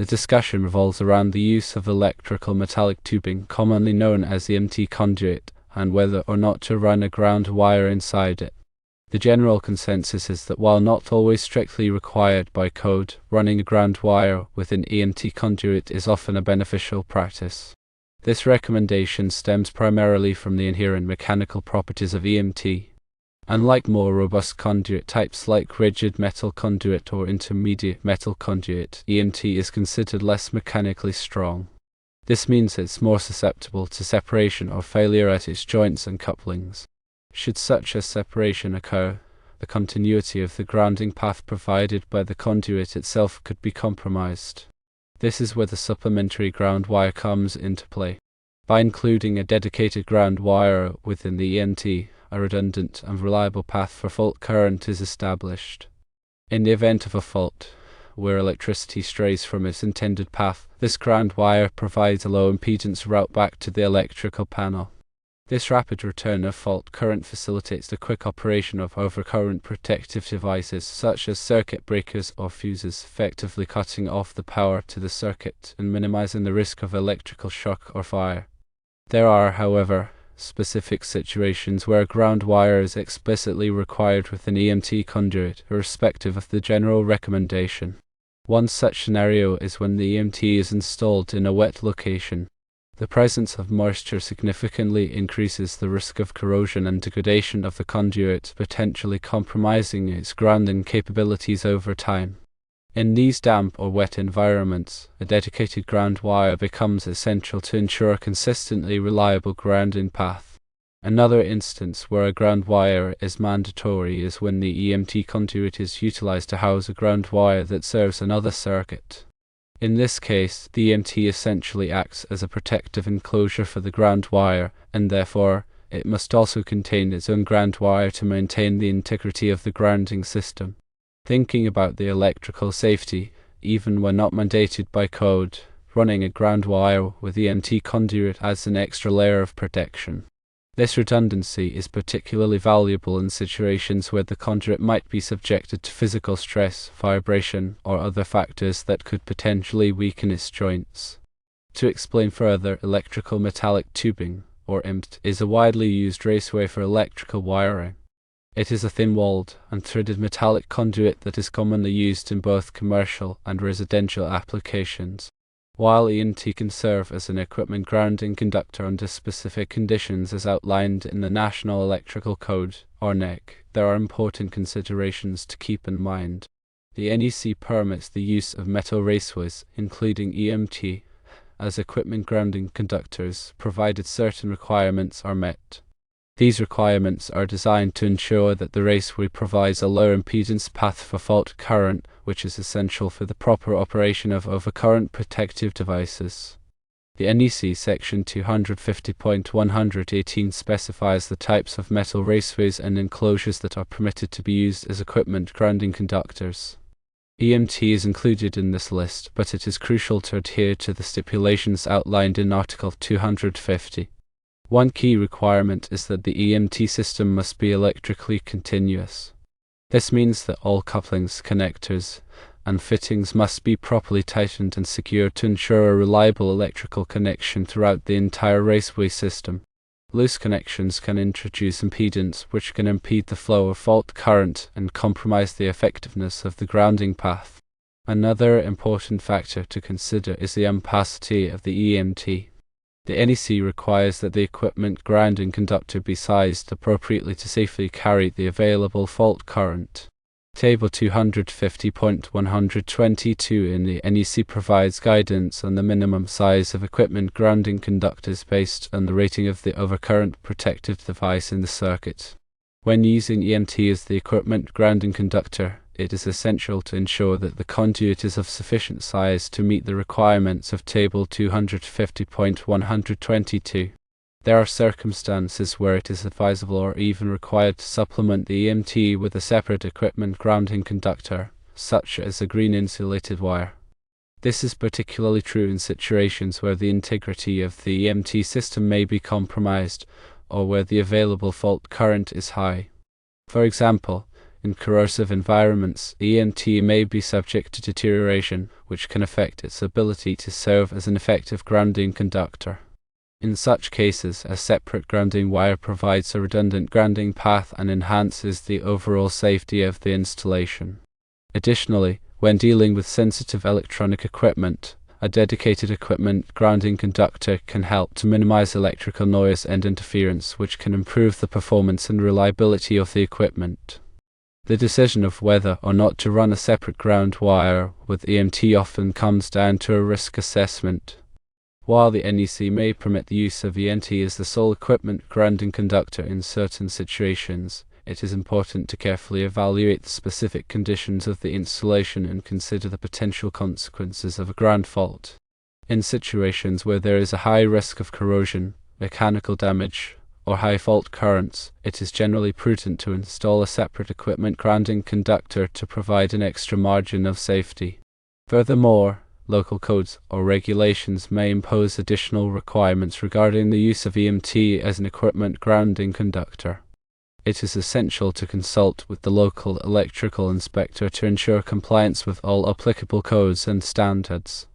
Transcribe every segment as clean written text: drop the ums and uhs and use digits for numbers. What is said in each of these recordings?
The discussion revolves around the use of electrical metallic tubing, commonly known as EMT conduit, and whether or not to run a ground wire inside it. The general consensus is that while not always strictly required by code, running a ground wire with an EMT conduit is often a beneficial practice. This recommendation stems primarily from the inherent mechanical properties of EMT. Unlike more robust conduit types like rigid metal conduit or intermediate metal conduit, EMT is considered less mechanically strong. This means it's more susceptible to separation or failure at its joints and couplings. Should such a separation occur, the continuity of the grounding path provided by the conduit itself could be compromised. This is where the supplementary ground wire comes into play. By including a dedicated ground wire within the EMT, a redundant and reliable path for fault current is established. In the event of a fault, where electricity strays from its intended path, this ground wire provides a low impedance route back to the electrical panel. This rapid return of fault current facilitates the quick operation of overcurrent protective devices such as circuit breakers or fuses, effectively cutting off the power to the circuit and minimizing the risk of electrical shock or fire. There are, however, specific situations where a ground wire is explicitly required with an EMT conduit, irrespective of the general recommendation. One such scenario is when the EMT is installed in a wet location. The presence of moisture significantly increases the risk of corrosion and degradation of the conduit, potentially compromising its grounding capabilities over time. In these damp or wet environments, a dedicated ground wire becomes essential to ensure a consistently reliable grounding path. Another instance where a ground wire is mandatory is when the EMT conduit is utilized to house a ground wire that serves another circuit. In this case, the EMT essentially acts as a protective enclosure for the ground wire, and therefore, it must also contain its own ground wire to maintain the integrity of the grounding system. Thinking about the electrical safety, even when not mandated by code, running a ground wire with EMT conduit adds an extra layer of protection. This redundancy is particularly valuable in situations where the conduit might be subjected to physical stress, vibration, or other factors that could potentially weaken its joints. To explain further, electrical metallic tubing, or EMT, is a widely used raceway for electrical wiring. It is a thin-walled and threaded metallic conduit that is commonly used in both commercial and residential applications. While EMT can serve as an equipment grounding conductor under specific conditions as outlined in the National Electrical Code, or NEC, there are important considerations to keep in mind. The NEC permits the use of metal raceways, including EMT, as equipment grounding conductors, provided certain requirements are met. These requirements are designed to ensure that the raceway provides a low impedance path for fault current, which is essential for the proper operation of overcurrent protective devices. The NEC Section 250.118 specifies the types of metal raceways and enclosures that are permitted to be used as equipment grounding conductors. EMT is included in this list, but it is crucial to adhere to the stipulations outlined in Article 250. One key requirement is that the EMT system must be electrically continuous. This means that all couplings, connectors, and fittings must be properly tightened and secured to ensure a reliable electrical connection throughout the entire raceway system. Loose connections can introduce impedance, which can impede the flow of fault current and compromise the effectiveness of the grounding path. Another important factor to consider is the ampacity of the EMT. The NEC requires that the equipment grounding conductor be sized appropriately to safely carry the available fault current. Table 250.122 in the NEC provides guidance on the minimum size of equipment grounding conductors based on the rating of the overcurrent protective device in the circuit. When using EMT as the equipment grounding conductor, it is essential to ensure that the conduit is of sufficient size to meet the requirements of Table 250.122. There are circumstances where it is advisable or even required to supplement the EMT with a separate equipment grounding conductor, such as a green insulated wire. This is particularly true in situations where the integrity of the EMT system may be compromised, or where the available fault current is high. For example, In corrosive environments, EMT may be subject to deterioration, which can affect its ability to serve as an effective grounding conductor. In such cases, a separate grounding wire provides a redundant grounding path and enhances the overall safety of the installation. Additionally, when dealing with sensitive electronic equipment, a dedicated equipment grounding conductor can help to minimize electrical noise and interference, which can improve the performance and reliability of the equipment. The decision of whether or not to run a separate ground wire with EMT often comes down to a risk assessment. While the NEC may permit the use of EMT as the sole equipment grounding conductor in certain situations, it is important to carefully evaluate the specific conditions of the installation and consider the potential consequences of a ground fault. In situations where there is a high risk of corrosion, mechanical damage, or high fault currents, it is generally prudent to install a separate equipment grounding conductor to provide an extra margin of safety. Furthermore, local codes or regulations may impose additional requirements regarding the use of EMT as an equipment grounding conductor. It is essential to consult with the local electrical inspector to ensure compliance with all applicable codes and standards.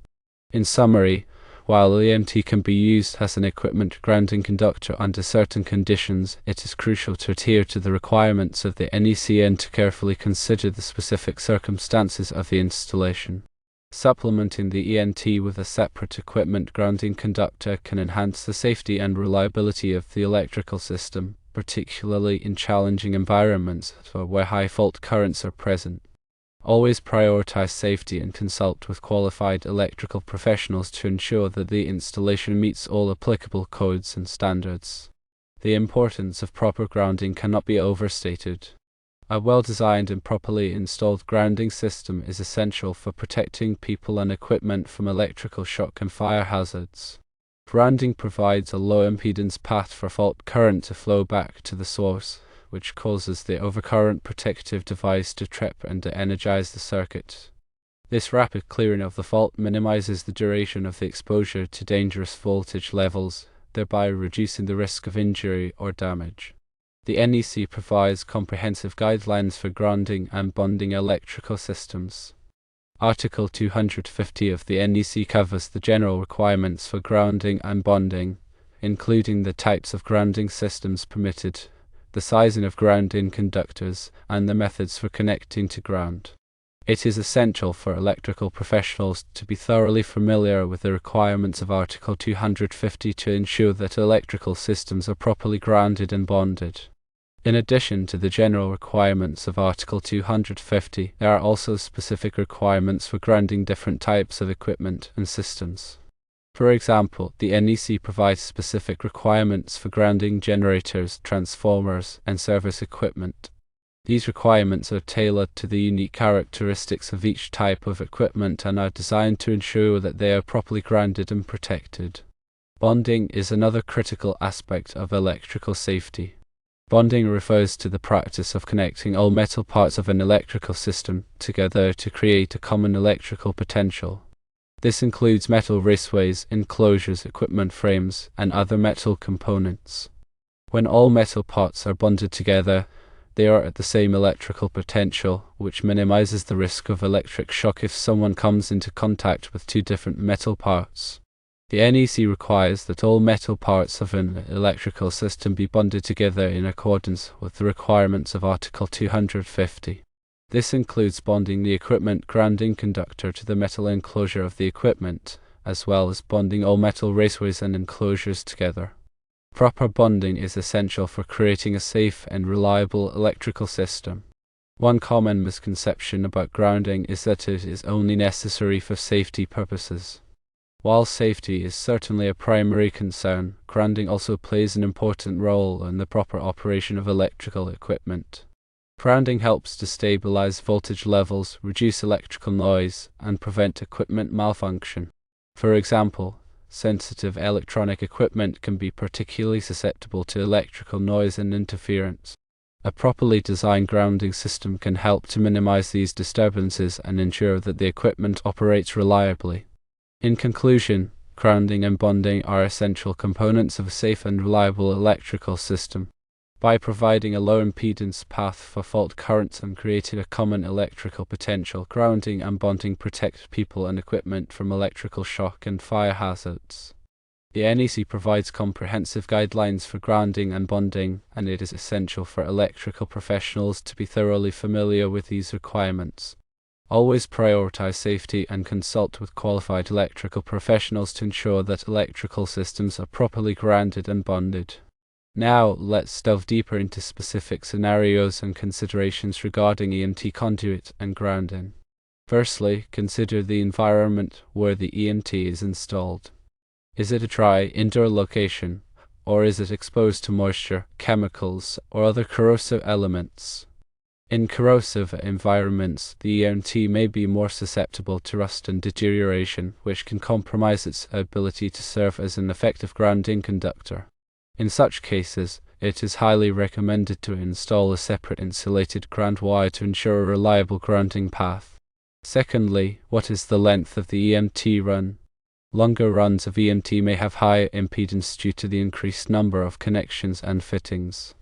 In summary, while EMT can be used as an equipment grounding conductor under certain conditions, it is crucial to adhere to the requirements of the NEC and to carefully consider the specific circumstances of the installation. Supplementing the EMT with a separate equipment grounding conductor can enhance the safety and reliability of the electrical system, particularly in challenging environments where high fault currents are present. Always prioritize safety and consult with qualified electrical professionals to ensure that the installation meets all applicable codes and standards. The importance of proper grounding cannot be overstated. A well-designed and properly installed grounding system is essential for protecting people and equipment from electrical shock and fire hazards. Grounding provides a low-impedance path for fault current to flow back to the source, which causes the overcurrent protective device to trip and to energize the circuit. This rapid clearing of the fault minimizes the duration of the exposure to dangerous voltage levels, thereby reducing the risk of injury or damage. The NEC provides comprehensive guidelines for grounding and bonding electrical systems. Article 250 of the NEC covers the general requirements for grounding and bonding, including the types of grounding systems permitted, the sizing of grounding conductors, and the methods for connecting to ground. It is essential for electrical professionals to be thoroughly familiar with the requirements of Article 250 to ensure that electrical systems are properly grounded and bonded. In addition to the general requirements of Article 250, there are also specific requirements for grounding different types of equipment and systems. For example, the NEC provides specific requirements for grounding generators, transformers, and service equipment. These requirements are tailored to the unique characteristics of each type of equipment and are designed to ensure that they are properly grounded and protected. Bonding is another critical aspect of electrical safety. Bonding refers to the practice of connecting all metal parts of an electrical system together to create a common electrical potential. This includes metal raceways, enclosures, equipment frames, and other metal components. When all metal parts are bonded together, they are at the same electrical potential, which minimizes the risk of electric shock if someone comes into contact with two different metal parts. The NEC requires that all metal parts of an electrical system be bonded together in accordance with the requirements of Article 250. This includes bonding the equipment grounding conductor to the metal enclosure of the equipment, as well as bonding all metal raceways and enclosures together. Proper bonding is essential for creating a safe and reliable electrical system. One common misconception about grounding is that it is only necessary for safety purposes. While safety is certainly a primary concern, grounding also plays an important role in the proper operation of electrical equipment. Grounding helps to stabilize voltage levels, reduce electrical noise, and prevent equipment malfunction. For example, sensitive electronic equipment can be particularly susceptible to electrical noise and interference. A properly designed grounding system can help to minimize these disturbances and ensure that the equipment operates reliably. In conclusion, grounding and bonding are essential components of a safe and reliable electrical system. By providing a low impedance path for fault currents and creating a common electrical potential, grounding and bonding protect people and equipment from electrical shock and fire hazards. The NEC provides comprehensive guidelines for grounding and bonding, and it is essential for electrical professionals to be thoroughly familiar with these requirements. Always prioritize safety and consult with qualified electrical professionals to ensure that electrical systems are properly grounded and bonded. Now, let's delve deeper into specific scenarios and considerations regarding EMT conduit and grounding. Firstly, consider the environment where the EMT is installed. Is it a dry, indoor location, or is it exposed to moisture, chemicals, or other corrosive elements? In corrosive environments, the EMT may be more susceptible to rust and deterioration, which can compromise its ability to serve as an effective grounding conductor. In such cases, it is highly recommended to install a separate insulated ground wire to ensure a reliable grounding path. Secondly, what is the length of the EMT run? Longer runs of EMT may have higher impedance due to the increased number of connections and fittings.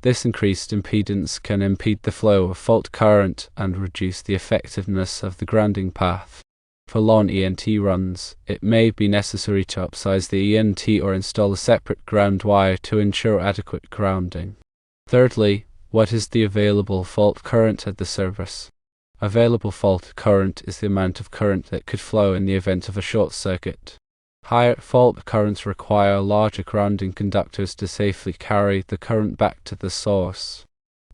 This increased impedance can impede the flow of fault current and reduce the effectiveness of the grounding path. For long EMT runs, it may be necessary to upsize the EMT or install a separate ground wire to ensure adequate grounding. Thirdly, what is the available fault current at the service? Available fault current is the amount of current that could flow in the event of a short circuit. Higher fault currents require larger grounding conductors to safely carry the current back to the source.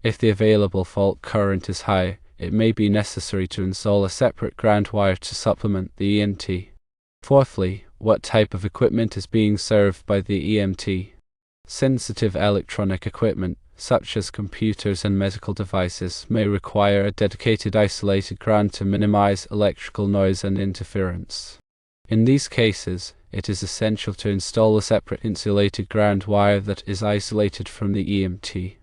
If the available fault current is high, it may be necessary to install a separate ground wire to supplement the EMT. Fourthly, what type of equipment is being served by the EMT? Sensitive electronic equipment, such as computers and medical devices, may require a dedicated isolated ground to minimize electrical noise and interference. In these cases, it is essential to install a separate insulated ground wire that is isolated from the EMT.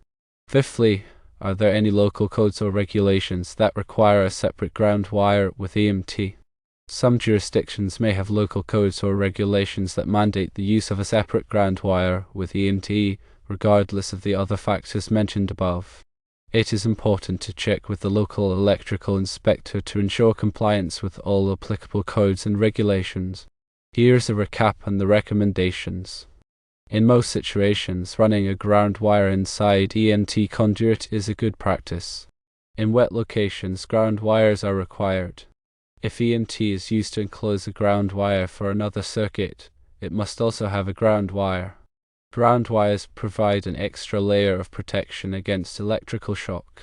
Fifthly, are there any local codes or regulations that require a separate ground wire with EMT? Some jurisdictions may have local codes or regulations that mandate the use of a separate ground wire with EMT, regardless of the other factors mentioned above. It is important to check with the local electrical inspector to ensure compliance with all applicable codes and regulations. Here's a recap and the recommendations. In most situations, running a ground wire inside EMT conduit is a good practice. In wet locations, ground wires are required. If EMT is used to enclose a ground wire for another circuit, it must also have a ground wire. Ground wires provide an extra layer of protection against electrical shock.